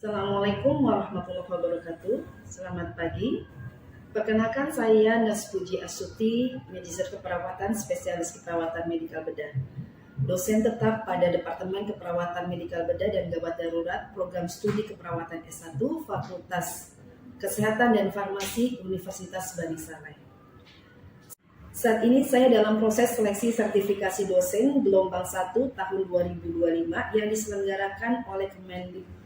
Assalamualaikum warahmatullahi wabarakatuh. Selamat pagi. Perkenalkan saya Nas Puji Astuti, Manajer Keperawatan Spesialis Keperawatan Medikal Bedah. Dosen tetap pada Departemen Keperawatan Medikal Bedah dan Gawat Darurat Program Studi Keperawatan S1 Fakultas Kesehatan dan Farmasi Universitas Bani Saleh. Saat ini saya dalam proses seleksi sertifikasi dosen gelombang 1 tahun 2025 yang diselenggarakan oleh Kemendikti.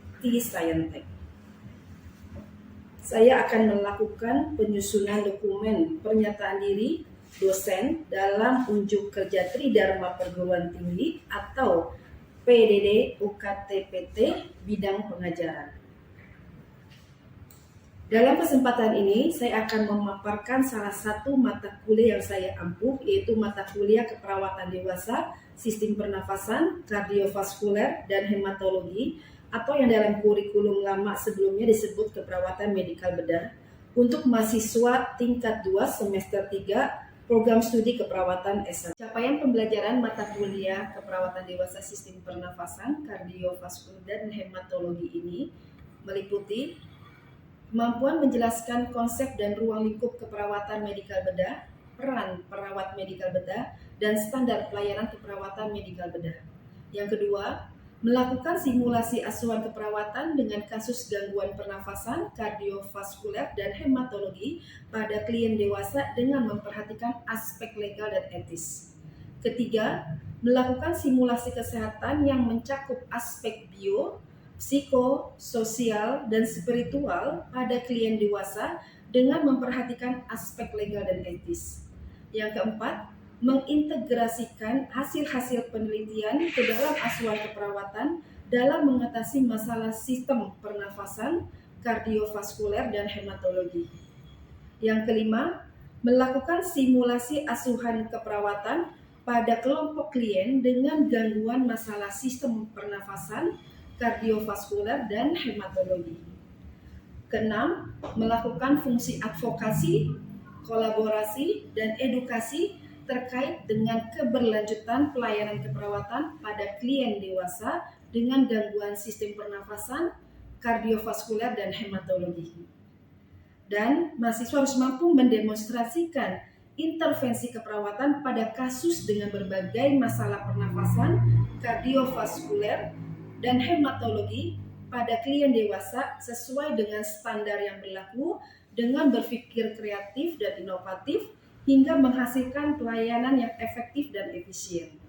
Saya akan melakukan penyusunan dokumen pernyataan diri dosen dalam unjuk kerja Tridharma Perguruan Tinggi atau PDD UKTPT bidang pengajaran. Dalam kesempatan ini, saya akan memaparkan salah satu mata kuliah yang saya ampuh, yaitu mata kuliah keperawatan dewasa, sistem pernafasan, kardiovaskuler, dan hematologi, atau yang dalam kurikulum lama sebelumnya disebut keperawatan medikal bedah, untuk mahasiswa tingkat 2 semester 3 program studi keperawatan S1. Capaian pembelajaran mata kuliah keperawatan dewasa sistem pernafasan, kardiovaskuler, dan hematologi ini meliputi kemampuan menjelaskan konsep dan ruang lingkup keperawatan medikal bedah, peran perawat medikal bedah, dan standar pelayanan keperawatan medikal bedah. Yang kedua, melakukan simulasi asuhan keperawatan dengan kasus gangguan pernafasan, kardiovaskuler, dan hematologi pada klien dewasa dengan memperhatikan aspek legal dan etis. Ketiga, melakukan simulasi kesehatan yang mencakup aspek bio, psikososial, dan spiritual pada klien dewasa dengan memperhatikan aspek legal dan etis. Yang keempat, mengintegrasikan hasil-hasil penelitian ke dalam asuhan keperawatan dalam mengatasi masalah sistem pernafasan, kardiovaskuler, dan hematologi. Yang kelima, melakukan simulasi asuhan keperawatan pada kelompok klien dengan gangguan masalah sistem pernafasan, kardiovaskuler, dan hematologi. Keenam, melakukan fungsi advokasi, kolaborasi, dan edukasi terkait dengan keberlanjutan pelayanan keperawatan pada klien dewasa dengan gangguan sistem pernafasan, kardiovaskuler, dan hematologi. Dan mahasiswa harus mampu mendemonstrasikan intervensi keperawatan pada kasus dengan berbagai masalah pernafasan, kardiovaskuler, dan hematologi pada klien dewasa sesuai dengan standar yang berlaku dengan berpikir kreatif dan inovatif hingga menghasilkan pelayanan yang efektif dan efisien.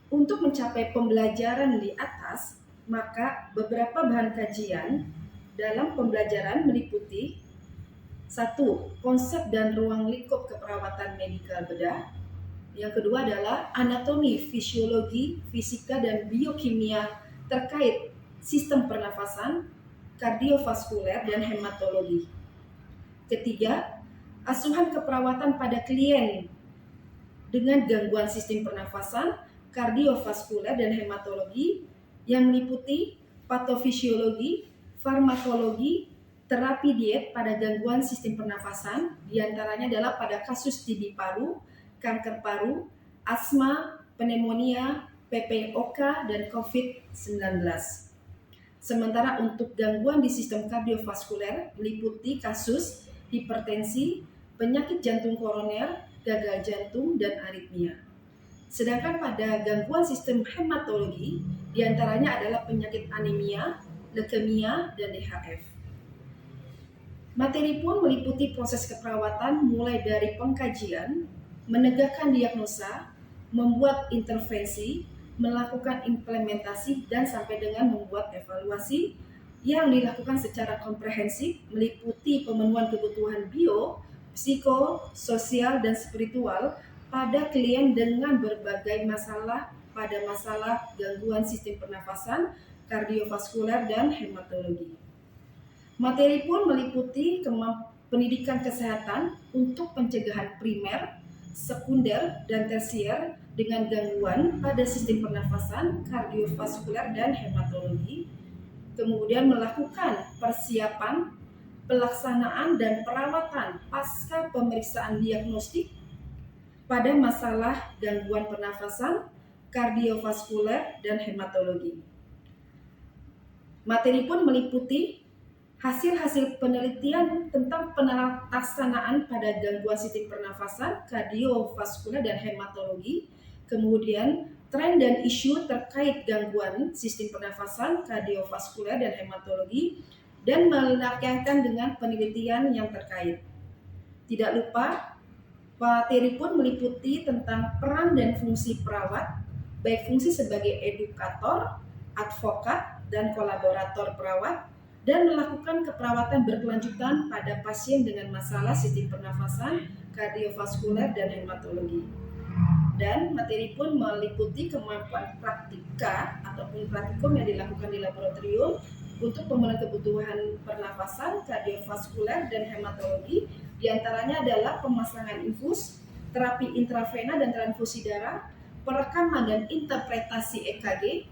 Untuk mencapai pembelajaran di atas, maka beberapa bahan kajian dalam pembelajaran meliputi 1. Konsep dan ruang lingkup keperawatan medikal bedah. Yang kedua adalah anatomi, fisiologi, fisika, dan biokimia terkait sistem pernafasan, kardiovaskuler, dan hematologi. Ketiga, asuhan keperawatan pada klien dengan gangguan sistem pernafasan, kardiovaskuler, dan hematologi yang meliputi patofisiologi, farmakologi, terapi diet pada gangguan sistem pernafasan, diantaranya adalah pada kasus TB paru, kanker paru, asma, pneumonia, PPOK, dan COVID-19. Sementara untuk gangguan di sistem kardiovaskuler meliputi kasus hipertensi, penyakit jantung koroner, gagal jantung, dan aritmia. Sedangkan pada gangguan sistem hematologi, diantaranya adalah penyakit anemia, leukemia, dan DHF. Materi pun meliputi proses keperawatan mulai dari pengkajian, menegakkan diagnosa, membuat intervensi, melakukan implementasi, dan sampai dengan membuat evaluasi yang dilakukan secara komprehensif meliputi pemenuhan kebutuhan bio, psikososial, dan spiritual pada klien dengan berbagai masalah pada masalah gangguan sistem pernafasan, kardiovaskuler, dan hematologi. Materi pun meliputi pendidikan kesehatan untuk pencegahan primer, sekunder, dan tersier dengan gangguan pada sistem pernafasan, kardiovaskuler, dan hematologi. Kemudian melakukan persiapan, pelaksanaan, dan perawatan pasca pemeriksaan diagnostik pada masalah gangguan pernafasan, kardiovaskuler, dan hematologi. Materi pun meliputi hasil-hasil penelitian tentang penelaksanaan pada gangguan sistem pernafasan, kardiovaskuler, dan hematologi, kemudian tren dan isu terkait gangguan sistem pernafasan, kardiovaskuler, dan hematologi, dan melakukan dengan penelitian yang terkait. Tidak lupa, materi pun meliputi tentang peran dan fungsi perawat, baik fungsi sebagai edukator, advokat, dan kolaborator perawat, dan melakukan keperawatan berkelanjutan pada pasien dengan masalah sistem pernafasan, kardiovaskuler, dan hematologi. Dan materi pun meliputi kemampuan praktika ataupun praktikum yang dilakukan di laboratorium untuk pemenuhan kebutuhan pernafasan, kardiovaskuler, dan hematologi. Di antaranya adalah pemasangan infus, terapi intravena dan transfusi darah, perekaman dan interpretasi EKG,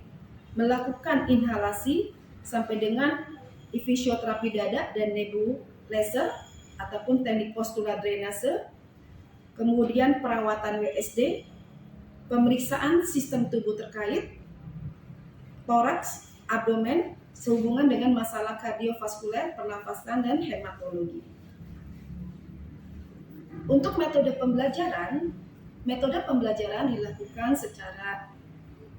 melakukan inhalasi sampai dengan fisioterapi dada dan nebulizer ataupun teknik postural drainase, kemudian perawatan WSD, pemeriksaan sistem tubuh terkait, toraks, abdomen, sehubungan dengan masalah kardiovaskuler, pernafasan, dan hematologi. Untuk metode pembelajaran dilakukan secara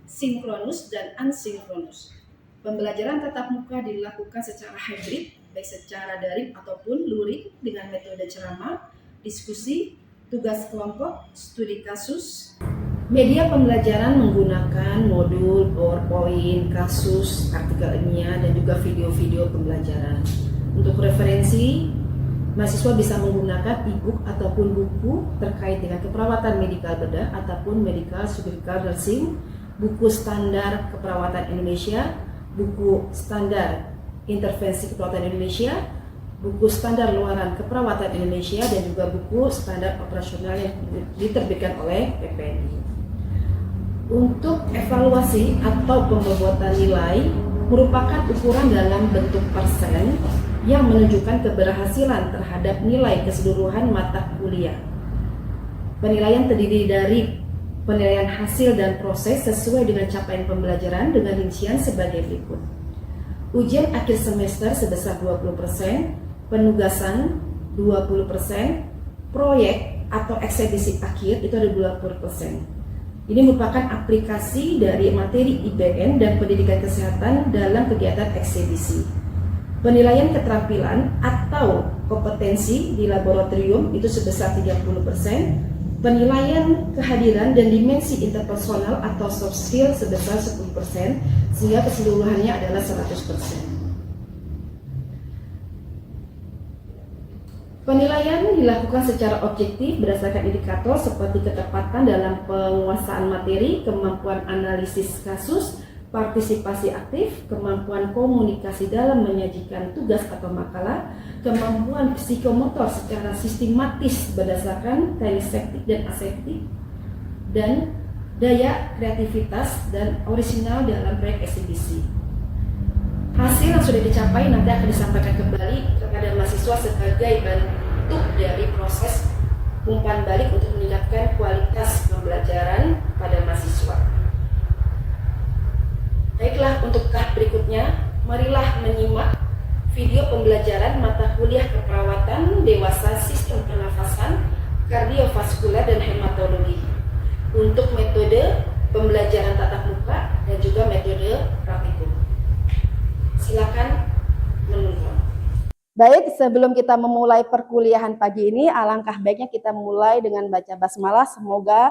sinkronus dan asinkronus. Pembelajaran tatap muka dilakukan secara hybrid, baik secara daring ataupun luring dengan metode ceramah, diskusi, tugas kelompok, studi kasus. Media pembelajaran menggunakan modul, PowerPoint, kasus, artikel ilmiah, dan juga video-video pembelajaran. Untuk referensi, mahasiswa bisa menggunakan e-book ataupun buku terkait dengan keperawatan medikal bedah ataupun medical surgical nursing, buku standar keperawatan Indonesia, buku standar intervensi keperawatan Indonesia, buku standar luaran keperawatan Indonesia, dan juga buku standar operasional yang diterbitkan oleh PPNI. Untuk evaluasi atau pembobotan nilai merupakan ukuran dalam bentuk persen yang menunjukkan keberhasilan terhadap nilai keseluruhan mata kuliah. Penilaian terdiri dari penilaian hasil dan proses sesuai dengan capaian pembelajaran dengan rincian sebagai berikut. Ujian akhir semester sebesar 20%, penugasan 20%, proyek atau eksebisi akhir itu ada 20%. Ini merupakan aplikasi dari materi IBN dan pendidikan kesehatan dalam kegiatan eksebisi. Penilaian keterampilan atau kompetensi di laboratorium itu sebesar 30%, penilaian kehadiran dan dimensi interpersonal atau soft skill sebesar 10%, sehingga keseluruhannya adalah 100%. Penilaian dilakukan secara objektif berdasarkan indikator seperti ketepatan dalam penguasaan materi, kemampuan analisis kasus, partisipasi aktif, kemampuan komunikasi dalam menyajikan tugas atau makalah, kemampuan psikomotor secara sistematis berdasarkan kainesthetik dan aseptik, dan daya kreativitas dan orisinal dalam proyek eksibisi. Hasil yang sudah dicapai nanti akan disampaikan kembali kepada mahasiswa sebagai bentuk dari proses umpan balik untuk meningkatkan kualitas pembelajaran pada mahasiswa. Baiklah, untuk tahap berikutnya, marilah menyimak video pembelajaran mata kuliah keperawatan dewasa sistem pernafasan, kardiovaskuler, dan hematologi untuk metode pembelajaran tatap muka dan juga metode praktikum. Silakan menonton. Baik, sebelum kita memulai perkuliahan pagi ini, alangkah baiknya kita mulai dengan baca basmalah. Semoga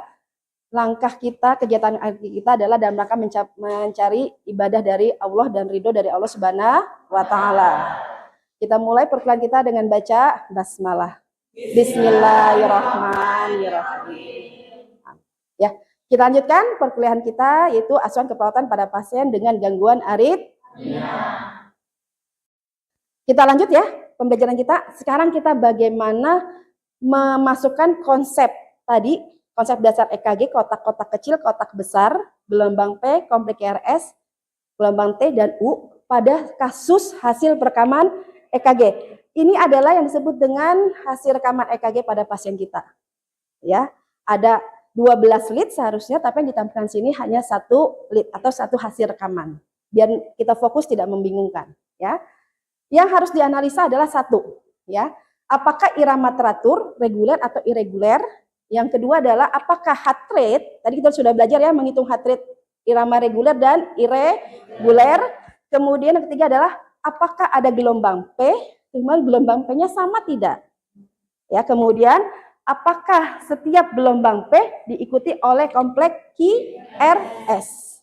langkah kita, kegiatan kita adalah dalam rangka mencari ibadah dari Allah dan ridho dari Allah Subhanahu wa Ta'ala. Kita mulai perkuliahan kita dengan baca basmalah. Bismillahirrahmanirrahim. Ya, kita lanjutkan perkuliahan kita, yaitu asuhan keperawatan pada pasien dengan gangguan aritmia. Kita lanjut ya pembelajaran kita. Sekarang kita bagaimana memasukkan konsep tadi, konsep dasar EKG, kotak-kotak kecil, kotak besar, gelombang P, kompleks RS, gelombang T dan U pada kasus hasil perekaman EKG. Ini adalah yang disebut dengan hasil rekaman EKG pada pasien kita. Ya, ada 12 lead seharusnya, tapi yang ditampilkan sini hanya 1 lead atau 1 hasil rekaman. biar kita fokus tidak membingungkan, ya. Yang harus dianalisa adalah satu, ya, apakah irama teratur, reguler atau irreguler. Yang kedua adalah apakah heart rate, tadi kita sudah belajar ya menghitung heart rate irama reguler dan irreguler. Kemudian yang ketiga adalah apakah ada gelombang P, kemudian gelombang P-nya sama tidak. Ya, kemudian apakah setiap gelombang P diikuti oleh kompleks QRS.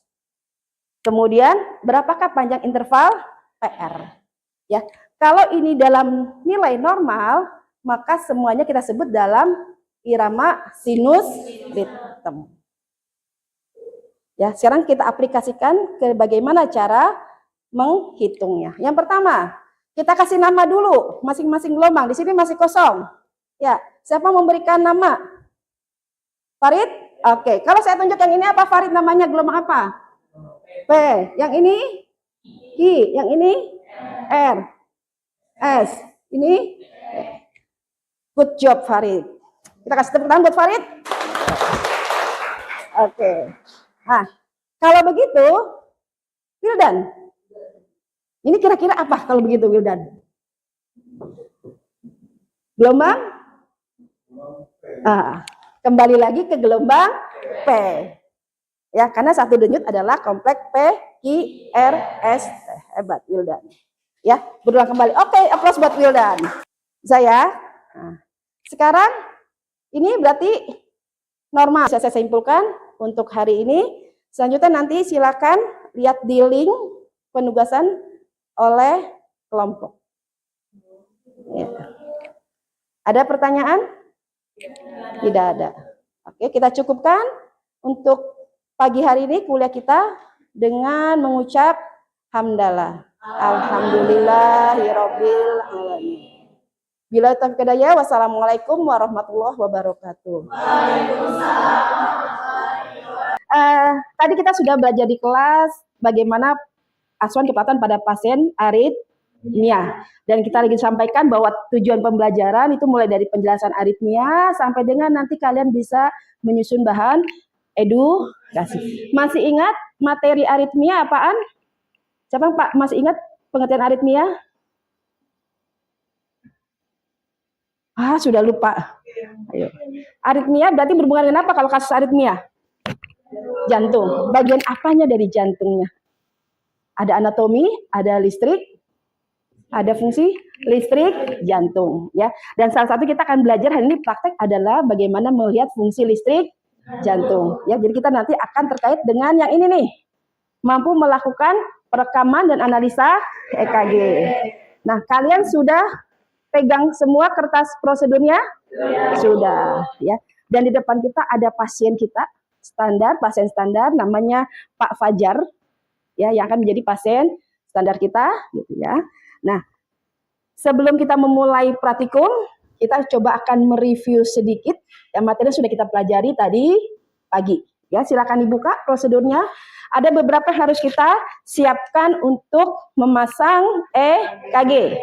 Kemudian berapakah panjang interval PR. Ya, kalau ini dalam nilai normal, maka semuanya kita sebut dalam irama sinus ritme. Ya, sekarang kita aplikasikan ke bagaimana cara menghitungnya. Yang pertama, kita kasih nama dulu masing-masing gelombang. Di sini masih kosong. Ya, siapa memberikan nama? Farid? Oke, kalau saya tunjuk yang ini apa Farid namanya gelombang apa? P. Yang ini Q, yang ini R, S. Ini good job Farid. Kita kasih tepuk tangan buat Farid. Oke. Nah, kalau begitu, Wildan, ini kira-kira apa kalau begitu Wildan? Gelombang? Kembali lagi ke gelombang P. Ya, karena satu denyut adalah kompleks P, Q, R, S. Hebat Wildan. Ya, berulang kembali. Oke, aplaus buat Wildan. Saya. Nah, sekarang ini berarti normal. Bisa saya simpulkan untuk hari ini. Selanjutnya nanti silakan lihat di link penugasan oleh kelompok. Ya. Ada pertanyaan? Tidak ada. Oke, kita cukupkan untuk pagi hari ini kuliah kita dengan mengucap hamdalah. Alhamdulillahirabbil alamin. Bila taufiq hidayah, wassalamualaikum warahmatullahi wabarakatuh. Tadi kita sudah belajar di kelas bagaimana asuhan kepatuhan pada pasien aritmia. Dan kita lagi sampaikan bahwa tujuan pembelajaran itu mulai dari penjelasan aritmia sampai dengan nanti kalian bisa menyusun bahan edukasi. Masih ingat materi aritmia apaan? Siapa Pak masih ingat pengertian aritmia? Sudah lupa. Ayo. Aritmia berarti berhubungan dengan apa kalau kasus aritmia? Jantung. Bagian apanya dari jantungnya? Ada anatomi, ada listrik, ada fungsi listrik jantung, ya. Dan salah satu kita akan belajar hari ini praktek adalah bagaimana melihat fungsi listrik jantung, ya. Jadi kita nanti akan terkait dengan yang ini nih, mampu melakukan perekaman dan analisa EKG. Nah, kalian sudah pegang semua kertas prosedurnya? Sudah, ya. Dan di depan kita ada pasien kita standar, pasien standar namanya Pak Fajar, ya, yang akan menjadi pasien standar kita, gitu ya. Nah, sebelum kita memulai praktikum, kita coba akan mereview sedikit yang materi sudah kita pelajari tadi pagi. Ya, silakan dibuka prosedurnya. Ada beberapa yang harus kita siapkan untuk memasang EKG.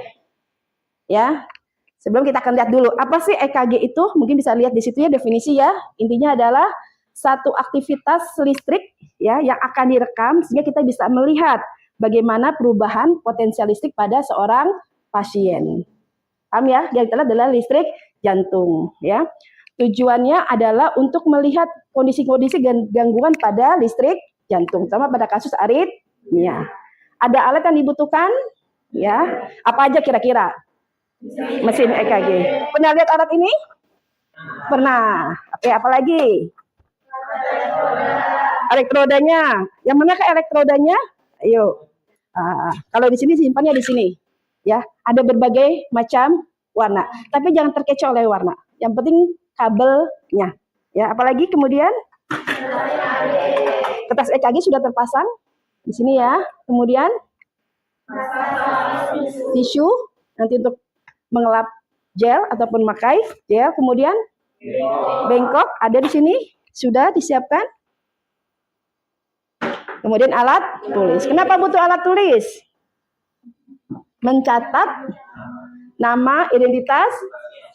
Ya, sebelum kita akan lihat dulu apa sih EKG itu, mungkin bisa lihat di situ ya definisi ya. Intinya adalah satu aktivitas listrik ya yang akan direkam sehingga kita bisa melihat bagaimana perubahan potensial listrik pada seorang pasien. Paham ya? Yang adalah listrik jantung ya. Tujuannya adalah untuk melihat kondisi-kondisi gangguan pada listrik jantung, terutama pada kasus aritmia. Ada alat yang dibutuhkan ya. Apa aja kira-kira? Mesin EKG. Pernah lihat alat ini? Pernah. Oke, apa lagi? Elektrodanya. Yang mana ke elektrodanya? Ayo. Kalau di sini simpannya di sini. Ya, ada berbagai macam warna. Tapi jangan terkecoh oleh warna. Yang penting kabelnya. Ya, apalagi kemudian kertas EKG sudah terpasang di sini ya. Kemudian tisu nanti untuk mengelap gel ataupun memakai gel. Kemudian bengkok ada di sini sudah disiapkan. Kemudian alat tulis. Kenapa butuh alat tulis? Mencatat nama, identitas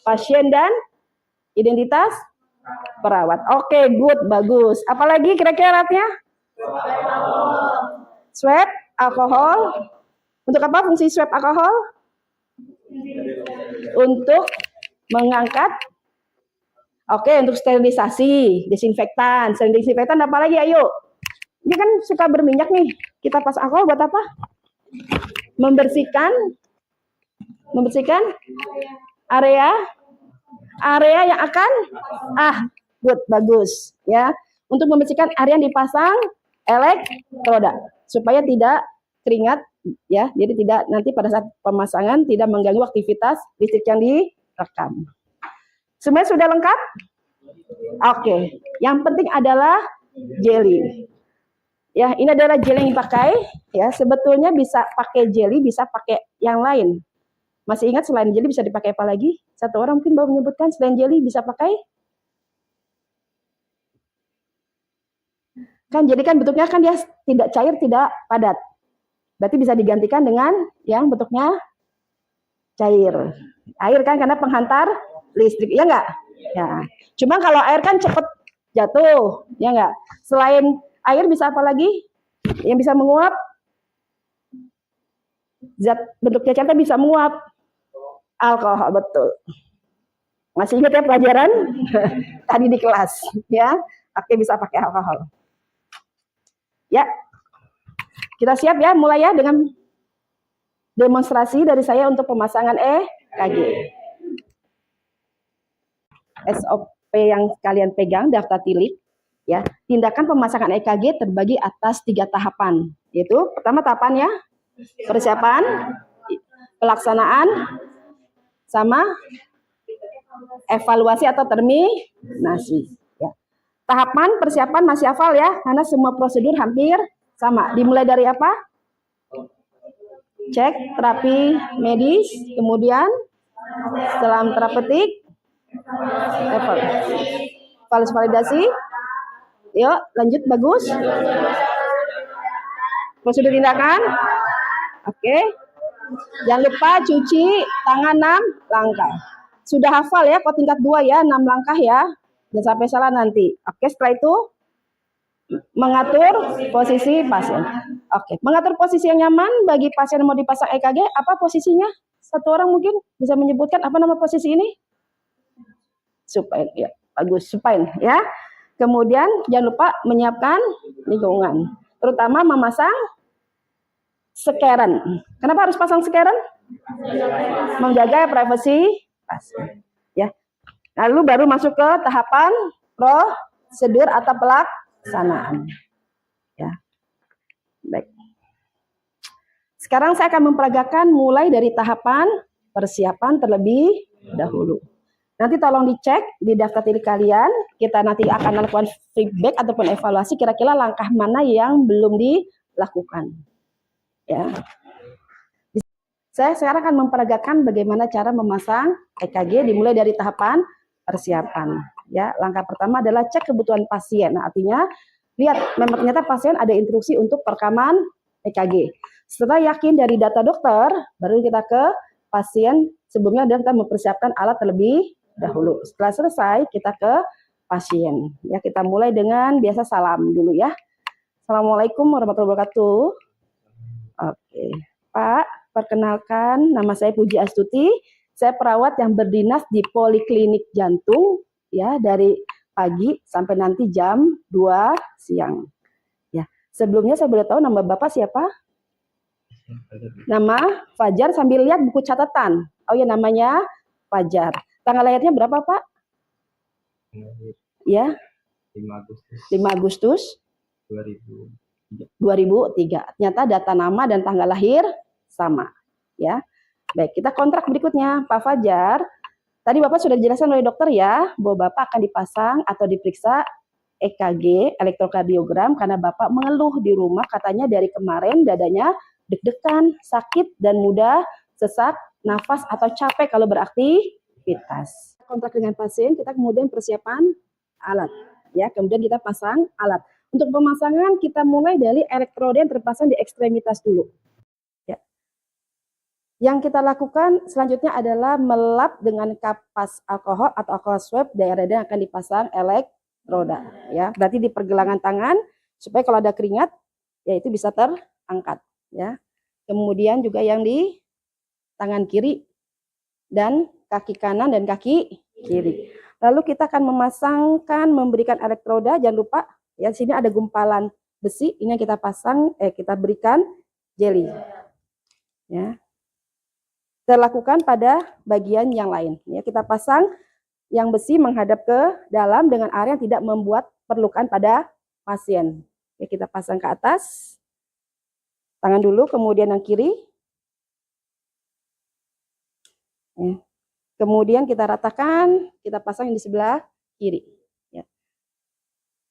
pasien dan identitas perawat. Oke, good, bagus. Apalagi kira-kira alatnya? Swab. alkohol. Untuk apa fungsi swab alkohol? Untuk mengangkat. Oke, untuk sterilisasi, desinfektan. Selain desinfektan apa lagi? Ayo. Ini kan suka berminyak nih. Kita pas alkohol buat apa? Membersihkan area yang akan bagus ya. Untuk membersihkan area yang dipasang elektroda supaya tidak keringat ya. Jadi tidak nanti pada saat pemasangan tidak mengganggu aktivitas listrik yang direkam. Semuanya sudah lengkap? Oke. Yang penting adalah jelly. Ya, ini adalah jelly yang dipakai ya. Sebetulnya bisa pakai jelly, bisa pakai yang lain. Masih ingat selain jelly bisa dipakai apa lagi? Satu orang mungkin baru menyebutkan selain jelly bisa pakai? Kan jadi kan bentuknya kan dia tidak cair, tidak padat. Berarti bisa digantikan dengan yang bentuknya cair. Air kan karena penghantar listrik, ya enggak? Ya. Cuma kalau air kan cepat jatuh, ya enggak? Selain air bisa apa lagi? Yang bisa menguap? Zat bentuknya cair bisa menguap. Alkohol, betul. Masih ingat ya pelajaran tadi di kelas, ya? Oke, bisa pakai alkohol. Ya, kita siap ya, mulai ya dengan demonstrasi dari saya untuk pemasangan EKG. SOP yang kalian pegang, daftar tilik, ya. Tindakan pemasangan EKG terbagi atas 3 tahapan, yaitu pertama tahapannya persiapan, pelaksanaan, sama evaluasi atau terminasi. Ya. Tahapan persiapan masih hafal ya, karena semua prosedur hampir sama. Dimulai dari apa? Cek terapi medis, kemudian setelah terapeutik, validasi. Yuk, lanjut, bagus. Prosedur tindakan. Oke. Jangan lupa cuci tangan 6 langkah. Sudah hafal ya, kok tingkat 2 ya, 6 langkah ya. Jangan sampai salah nanti. Oke, setelah itu mengatur posisi pasien. Oke, mengatur posisi yang nyaman bagi pasien yang mau dipasang EKG, apa posisinya? Satu orang mungkin bisa menyebutkan apa nama posisi ini? Supine, ya. Bagus, supine ya. Kemudian jangan lupa menyiapkan lingkungan, terutama memasang skeren. Kenapa harus pasang skeren? Menjaga privasi pasien. Ya. Lalu baru masuk ke tahapan prosedur atau pelaksanaan. Ya. Baik. Sekarang saya akan memperagakan mulai dari tahapan persiapan terlebih dahulu. Nanti tolong dicek di daftar tilik kalian. Kita nanti akan melakukan feedback ataupun evaluasi kira-kira langkah mana yang belum dilakukan. Ya. Saya sekarang akan memperagakan bagaimana cara memasang EKG dimulai dari tahapan persiapan. Ya, langkah pertama adalah cek kebutuhan pasien. Nah, artinya lihat memang ternyata pasien ada instruksi untuk perekaman EKG. Setelah yakin dari data dokter, baru kita ke pasien. Sebelumnya kita mempersiapkan alat terlebih dahulu. Setelah selesai, kita ke pasien. Ya, kita mulai dengan biasa salam dulu ya. Assalamualaikum warahmatullahi wabarakatuh. Oke, Pak, perkenalkan nama saya Puji Astuti. Saya perawat yang berdinas di Poliklinik Jantung ya dari pagi sampai nanti jam 2 siang. Ya, sebelumnya saya boleh tahu nama Bapak siapa? Nama Fajar, sambil lihat buku catatan. Oh ya, namanya Fajar. Tanggal lahirnya berapa, Pak? Ya. 5 Agustus 2003. Ternyata data nama dan tanggal lahir sama, ya. Baik, kita kontrak berikutnya, Pak Fajar. Tadi Bapak sudah dijelaskan oleh dokter ya, bahwa Bapak akan dipasang atau diperiksa EKG, elektrokardiogram, karena Bapak mengeluh di rumah katanya dari kemarin dadanya deg-degan, sakit, dan mudah sesak nafas atau capek kalau beraktivitas. Kontrak dengan pasien, kita kemudian persiapan alat, ya. Kemudian kita pasang alat. Untuk pemasangan kita mulai dari elektroda yang terpasang di ekstremitas dulu. Ya. Yang kita lakukan selanjutnya adalah melap dengan kapas alkohol atau alkohol swab daerah-daerah yang akan dipasang elektroda. Ya, berarti di pergelangan tangan supaya kalau ada keringat, ya itu bisa terangkat. ya. Kemudian juga yang di tangan kiri dan kaki kanan dan kaki kiri. Lalu kita akan memasangkan, memberikan elektroda. Jangan lupa ya, sini ada gumpalan besi, ini yang kita pasang, kita berikan jeli. Ya. Kita lakukan pada bagian yang lain. Ya, kita pasang yang besi menghadap ke dalam dengan area yang tidak membuat perlukan pada pasien. Ya, kita pasang ke atas. Tangan dulu, kemudian yang kiri. Ya. Kemudian kita ratakan, kita pasang yang di sebelah kiri. Ya.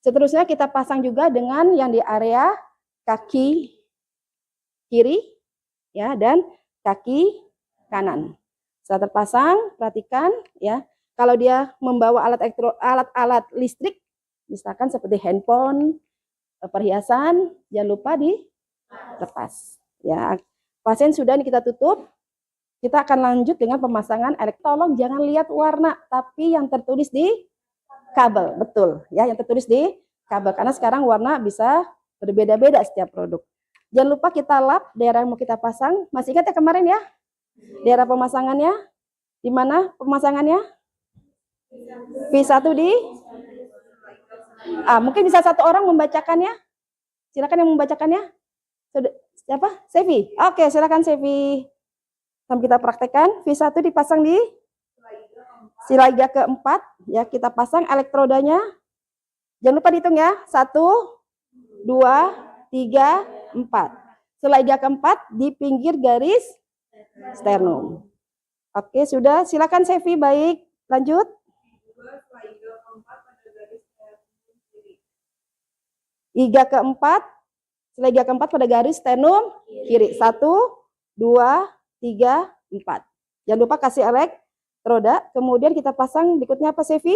Seterusnya kita pasang juga dengan yang di area kaki kiri, ya, dan kaki kanan. Setelah terpasang, perhatikan ya, kalau dia membawa alat-alat listrik, misalkan seperti handphone, perhiasan, jangan lupa dilepas. Ya, pasien sudah kita tutup. Kita akan lanjut dengan pemasangan tolong jangan lihat warna, tapi yang tertulis di kabel, betul ya, yang tertulis di kabel, karena sekarang warna bisa berbeda-beda setiap produk. Jangan lupa kita lap daerah yang mau kita pasang. Masih ingat ya kemarin ya? Daerah pemasangannya, di mana pemasangannya? V1 di mungkin bisa satu orang membacakannya. Silakan yang membacakannya. Siapa? Sevi. Oke, silakan Sevi. Sampai kita praktekkan. V1 dipasang di silaga keempat. Ya, kita pasang elektrodanya. Jangan lupa dihitung ya. 1, 2, 3, 4. Silaga keempat di pinggir garis sternum. Oke, sudah. Silakan Sevi, baik. Lanjut. Iga keempat, silaga keempat pada garis sternum kiri. 1, 2, 3, 4. Jangan lupa kasih elektroda. Kemudian kita pasang berikutnya apa, Sevi?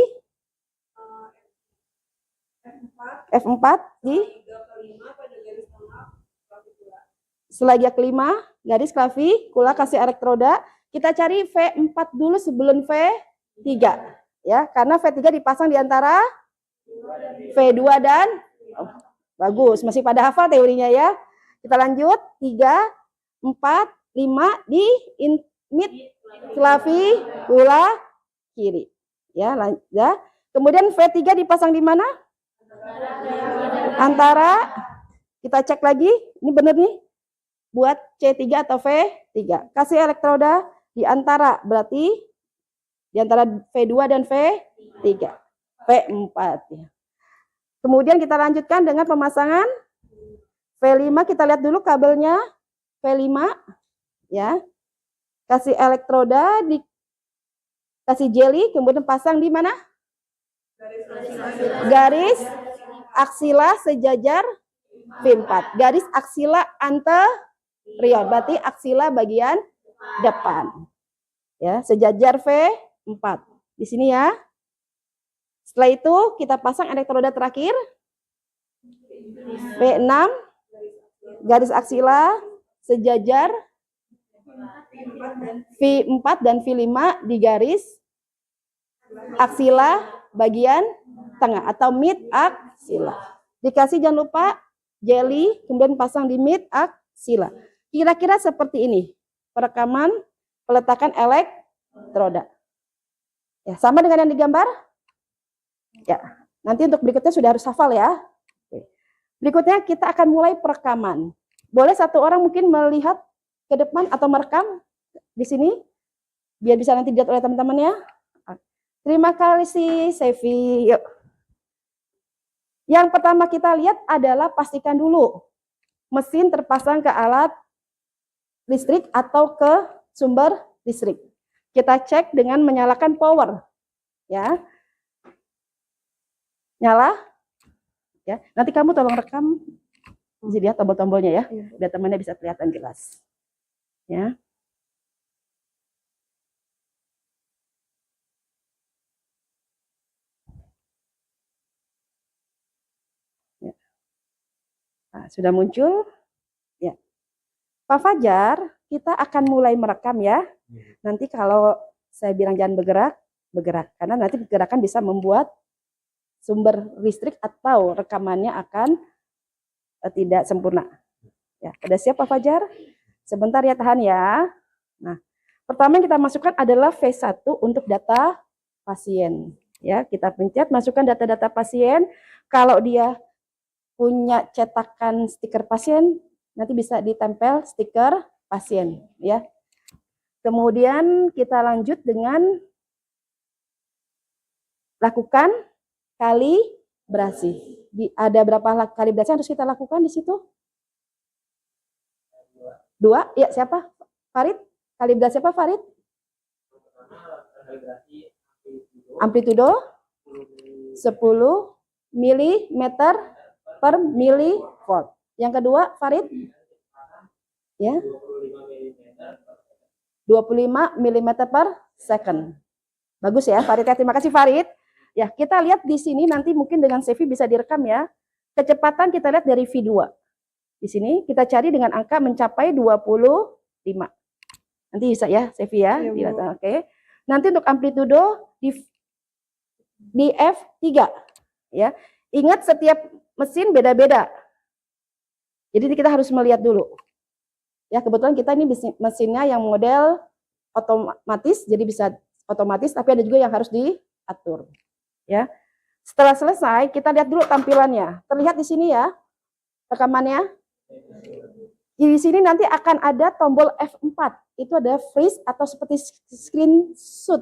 F4 di silaga kelima, garis klavikula, kasih elektroda. Kita cari V4 dulu sebelum V3. Ya, karena V3 dipasang di antara V2 dan bagus, masih pada hafal teorinya ya. Kita lanjut, 3, 4, 5 di mid klavikula kiri. Ya, ya. Kemudian V3 dipasang di mana? Antara, kita cek lagi, ini benar nih, buat C3 atau V3. Kasih elektroda di antara, berarti di antara V2 dan V3. V4 ya. Kemudian kita lanjutkan dengan pemasangan V5. Kita lihat dulu kabelnya V5 ya. Kasih elektroda, kasih jeli, kemudian pasang di mana? Garis aksila sejajar V4. Garis aksila anterior, berarti aksila bagian depan. Ya, sejajar V4. Di sini ya. Setelah itu kita pasang elektroda terakhir V6, garis aksila sejajar V4 dan V5 di garis aksila bagian tengah atau mid aksila. Dikasih jangan lupa jeli, kemudian pasang di mid aksila. Kira-kira seperti ini perekaman peletakan elektroda. Ya, sama dengan yang digambar. Ya, nanti untuk berikutnya sudah harus hafal ya. Berikutnya kita akan mulai perekaman. Boleh satu orang mungkin melihat ke depan atau merekam di sini, biar bisa nanti dilihat oleh teman-temannya. Terima kasih, Sevi. Yuk. Yang pertama kita lihat adalah pastikan dulu mesin terpasang ke alat listrik atau ke sumber listrik. Kita cek dengan menyalakan power. Ya. Nyala, ya. Nanti kamu tolong rekam, jadi lihat tombol-tombolnya ya, biar temannya bisa kelihatan jelas. Ya. Ya. Nah, sudah muncul, ya. Pak Fajar, kita akan mulai merekam ya. Nanti kalau saya bilang jangan bergerak, bergerak, karena nanti gerakan bisa membuat sumber listrik atau rekamannya akan tidak sempurna. Ya, udah siap Pak Fajar? Sebentar ya, tahan ya. Nah, pertama yang kita masukkan adalah V1 untuk data pasien. Ya, kita pencet masukkan data-data pasien. Kalau dia punya cetakan stiker pasien, nanti bisa ditempel stiker pasien, ya. Kemudian kita lanjut dengan lakukan kalibrasi. Ada berapa kalibrasi yang harus kita lakukan di situ? 2, ya siapa? Farid? Kalibrasi apa Farid? Amplitudo 10 mm per milivolt. Yang kedua Farid? Ya. 25 mm per second. Bagus ya Farid ya. Terima kasih Farid. Ya, kita lihat di sini nanti mungkin dengan CV bisa direkam ya. Kecepatan kita lihat dari V2. Di sini kita cari dengan angka mencapai 25. Nanti bisa ya, Sevi ya. Oke. Nanti untuk amplitudo di F3 ya. Ingat setiap mesin beda-beda. Jadi kita harus melihat dulu. Ya, kebetulan kita ini mesinnya yang model otomatis, jadi bisa otomatis, tapi ada juga yang harus diatur. Ya. Setelah selesai, kita lihat dulu tampilannya. Terlihat di sini ya rekamannya. Di sini nanti akan ada tombol F4. Itu ada freeze atau seperti screenshot.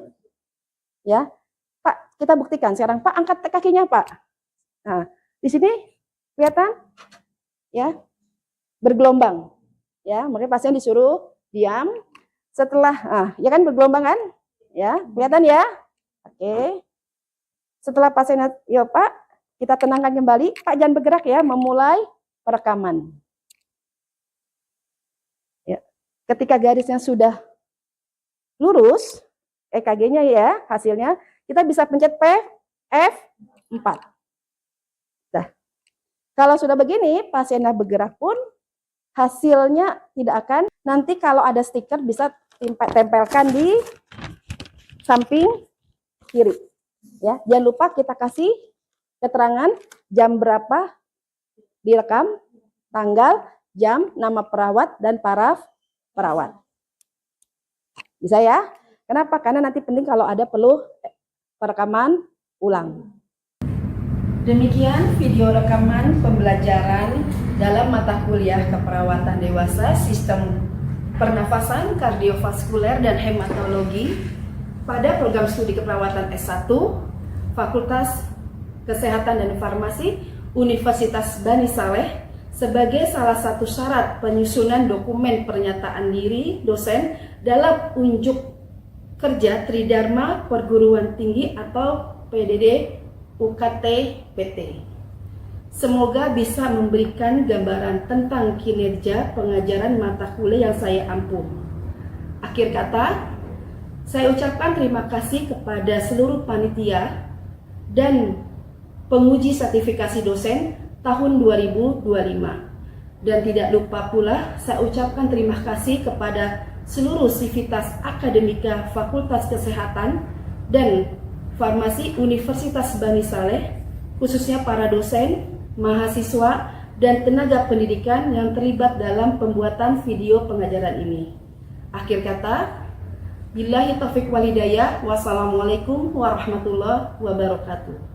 Ya. Pak, kita buktikan sekarang. Pak, angkat kakinya, Pak. Nah, di sini kelihatan ya. Bergelombang. Ya, makanya pasien disuruh diam. Setelah ya kan bergelombang kan? Ya, kelihatan ya? Oke. Setelah pasien ya, Pak, kita tenangkan kembali. Pak, jangan bergerak ya, memulai perekaman. Ya. Ketika garisnya sudah lurus, EKG-nya ya, hasilnya, kita bisa pencet F4. Nah, kalau sudah begini, pasiennya bergerak pun, hasilnya tidak akan, nanti kalau ada stiker bisa tempelkan di samping kiri. Ya, jangan lupa kita kasih keterangan jam berapa direkam, tanggal, jam, nama perawat, dan paraf perawat. Bisa ya? Kenapa? Karena nanti penting kalau ada perlu perekaman ulang. Demikian video rekaman pembelajaran dalam mata kuliah keperawatan dewasa, sistem pernafasan, kardiovaskuler, dan hematologi pada program studi keperawatan S1, Fakultas Kesehatan dan Farmasi, Universitas Bani Saleh, sebagai salah satu syarat penyusunan dokumen pernyataan diri dosen dalam unjuk kerja Tridharma Perguruan Tinggi atau PDD UKT PT. Semoga bisa memberikan gambaran tentang kinerja pengajaran mata kuliah yang saya ampuh. Akhir kata, saya ucapkan terima kasih kepada seluruh panitia dan penguji sertifikasi dosen tahun 2025. Dan tidak lupa pula saya ucapkan terima kasih kepada seluruh sivitas akademika Fakultas Kesehatan dan Farmasi Universitas Bani Saleh, khususnya para dosen, mahasiswa, dan tenaga pendidikan yang terlibat dalam pembuatan video pengajaran ini. Akhir kata, billahi taufiq wal hidayah, wassalamualaikum warahmatullahi wabarakatuh.